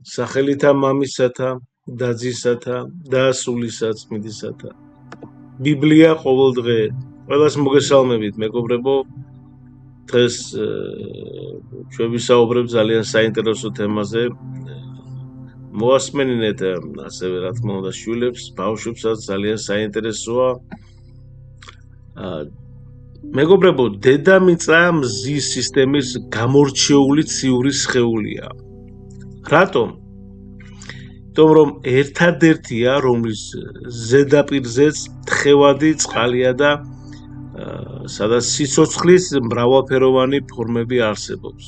სახელითა მამისათა და ძისათა და სულისაწმინდისათა. ბიბლია ყოველდღე. ყველას მოგესალმებით, მეგობრებო. დღეს ჩვენ ვისაუბრებთ ძალიან საინტერესო თემაზე. მოასმენინეთ ასევე რა თქმა უნდა შვილებს, ბავშვებსაც ძალიან საინტერესოა. მეგობრებო, დედამიწა მზის სისტემის გამორჩეული ციური სხეულია. რატომ? იმიტომ რომ ერთადერთია, რომლის ზედაპირზეც თხევადი წყალია და სადაც სიცოცხლის მრავალფეროვანი ფორმები არსებობს.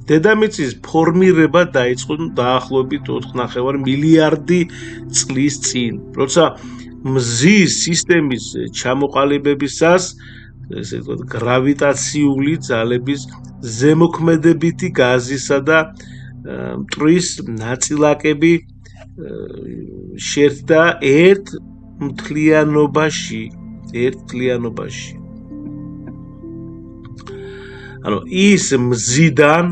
დედამიწის ფორმირება დაიწყო დაახლოებით 4.5 მილიარდი წლის წინ, როცა მზის სისტემის ჩამოყალიბებისას, ესე ვთქვათ, გრავიტაციული ძალების ზემოქმედებითი გაზისა და მტვრის ნაწილაკები შეერთდა ერთ მთლიანობაში. ანუ ის მზიდან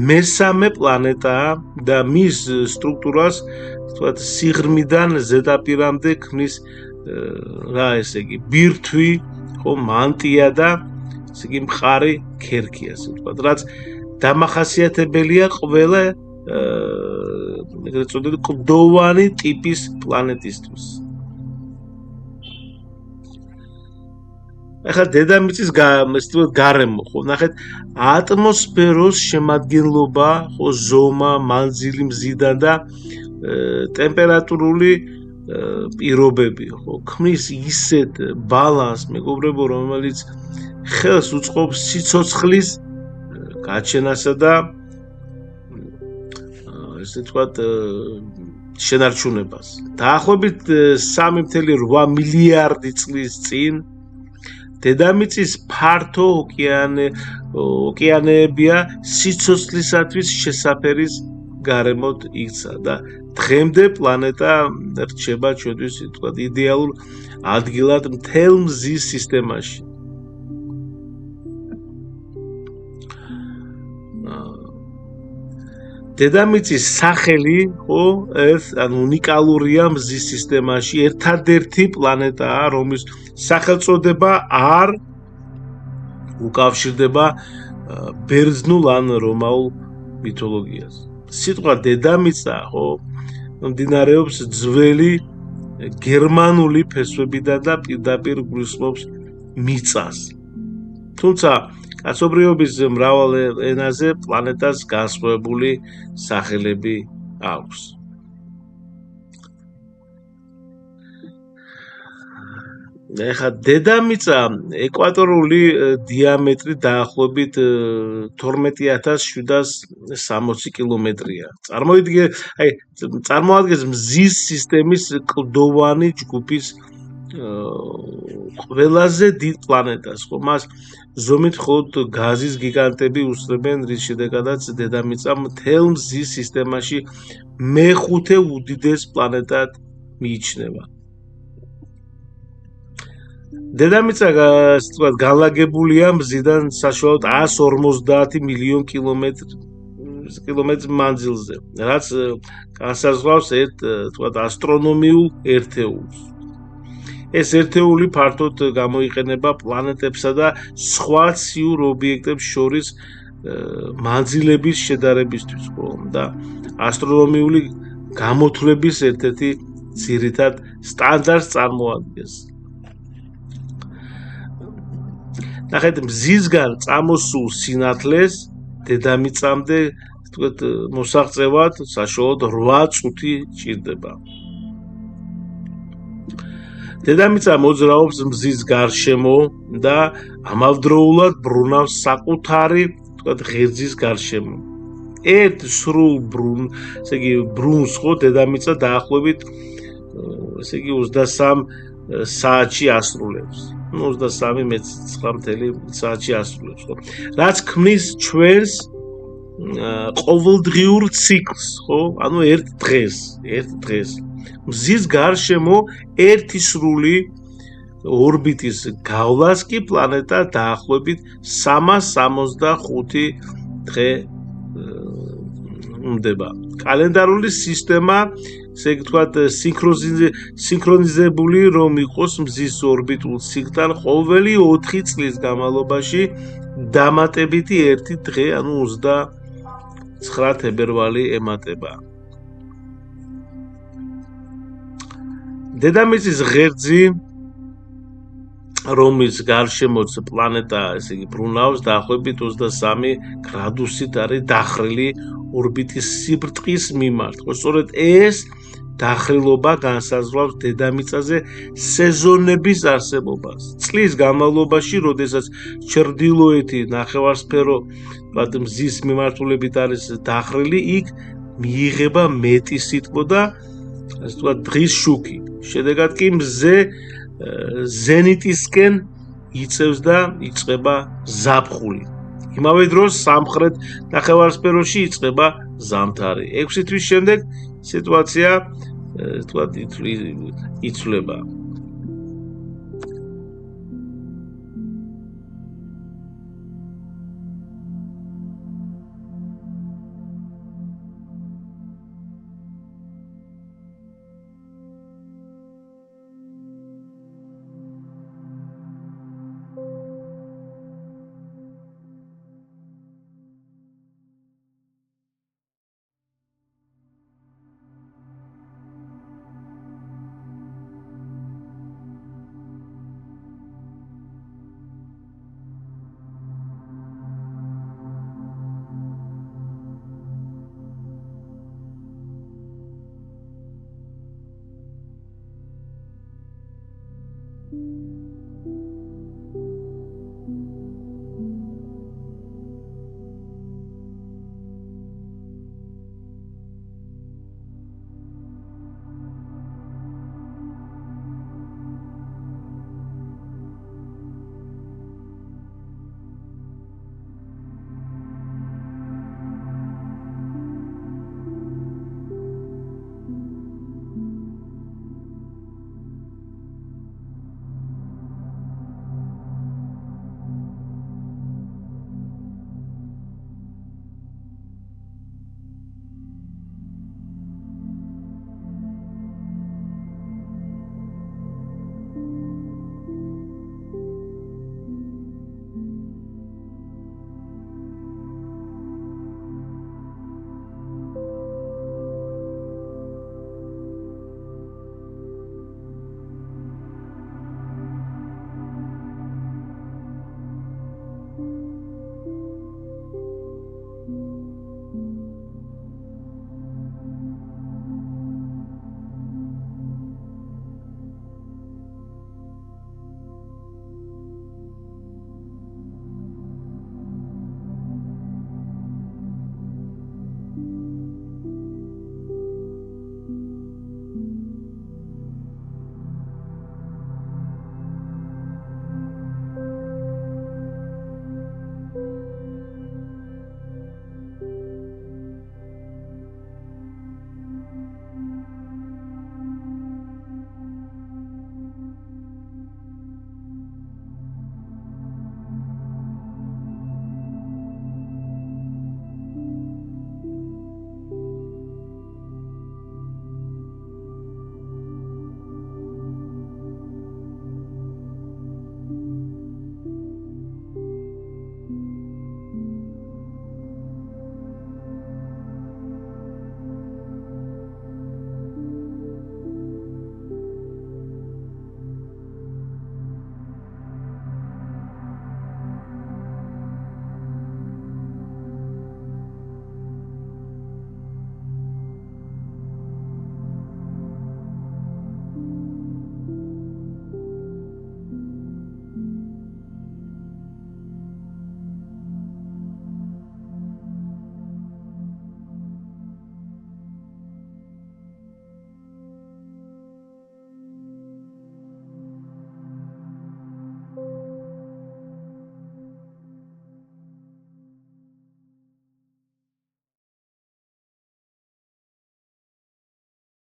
მესამე პლანეტაა და მის სტრუქტურას, ვთქვათ, სიღრმიდან ზედაპირამდე ქმნის რა ესე იგი, ბირთვი, ხო, მანტია და ესე იგი მყარი ქერქი, ასე ვთქვათ, რაც დამახასიათებელია ყველა ეგრეთ წოდებული კლდოვანი ტიპის პლანეტისთვის. ახლა დედამიწის გარემო, ხო, ნახეთ, ატმოსფეროს შემადგენლობა, ხო, ზომა, მანძილი მზიდან და ტემპერატურული პირობები, ხო, ქმნის ისეთ ბალანსს, მეგობრებო, რომელიც ხელს უწყობს სიცოცხლის გაჩენასა და ესე ვთქვათ, შენარჩუნებას. დაახლოებით 3.8 მილიარდი წლის წინ დედამიწის ფართო ოკეანეებია სიცოცხლისათვის შესაფერის გარემოთ იქცა და დღემდე პლანეტა რჩება ჩვენთვის, ვთქვათ, იდეალურ ადგილად მთელ მზის სისტემაში. დედამიწის სახელი, ხო, ანუ უნიკალურია მზის სისტემაში, ერთადერთი პლანეტაა, რომლის სახელწოდება არ უკავშირდება ბერძნულ ან რომაულ მითოლოგიას. სიტყვა დედამიწა, ხო, მდინარეობს ძველი გერმანული ფესვებიდან და პირდაპირ გულისხმობს მიწას. თუმცა კაცობრიობის მრავალ ენაზე პლანეტას განსხვავებული სახელები აქვს. ეხლა დედამიწა ეკვატორული დიამეტრით დაახლოებით 12.760 კილომეტრია. წარმოადგენს მზის სისტემის კლდოვანი ჯგუფის ყველაზე დიდ პლანეტას, ხო, მას ზომით მხოლოდ გაზის გიგანტები უსწრებენ, რის შედეგადაც დედამიწა მთელ მზის სისტემაში მეხუთე უდიდეს პლანეტად მიიჩნევა. დედამიწა განლაგებულია მზიდან საშუალოდ 150 მილიონ კილომეტრის მანძილზე, რაც განსაზღვრავს ვთქვათ, ასტრონომიულ ერთეულს. ეს ერთეული ფართოდ გამოიყენება პლანეტებსა და სხვა ციურ ობიექტებს შორის მანძილების შედარებისთვის, ხო, და ასტრონომიული გამოთვლების ერთ-ერთი ძირითად სტანდარტს წარმოადგენს. ნახეთ, მზისგან წამოსულ სინათლეს დედამიწამდე, ვთქვათ, მოსაღწევად საშუალოდ 8 წუთი ჭირდება. დედამიწა მოძრაობს მზის გარშემო და ამავდროულად ბრუნავს საკუთარი, ვთქვათ, ღერძის გარშემო. ერთ სრულ ბრუნს, ხო, დედამიწა დაახლოებით, ესე იგი 23 საათში ასრულებს. 23-9 საათში ასრულებს, ხო. რაც ქმნის ჩვენს ყოველდღიურ ციკლს, ხო? ანუ ერთ დღეს. მზის გარშემო ერთი სრული ორბიტის გავლას კი პლანეტა დაახლოებით 365 დღე უნდება. კალენდარული სისტემა, ესე იგი ვთქვათ, სინქრონიზებული რომ იყოს მზის ორბიტულ ციკლთან ყოველი 4 წლის განმავლობაში დამატებითი 1 დღე, ანუ 29 თებერვალი ემატება. დედამიწის ღერძი, რომლის გარშემოც პლანეტა, ესე იგი ბრუნავს, დაახლოებით 23 გრადუსით არის დახრილი ორბიტის სიბრტყის მიმართ. სწორედ ეს დახრილობა განსაზღვრავს დედამიწაზე სეზონების არსებობას. წლის განმავლობაში, როდესაც ჩრდილოეთი ნახევარსფერო მზის მიმართულებით არის დახრილი, იქ მიიღება მეტი სითბო და ასე ვთქვათ, დღის შუქი. შედეგად კი მზე ზენიტისკენ იწევს და იწყება ზაფხული. იმავე დროს სამხრეთ ნახევარსფეროში იწყება ზამთარი. 6 თვის შემდეგ სიტუაცია იცვლება.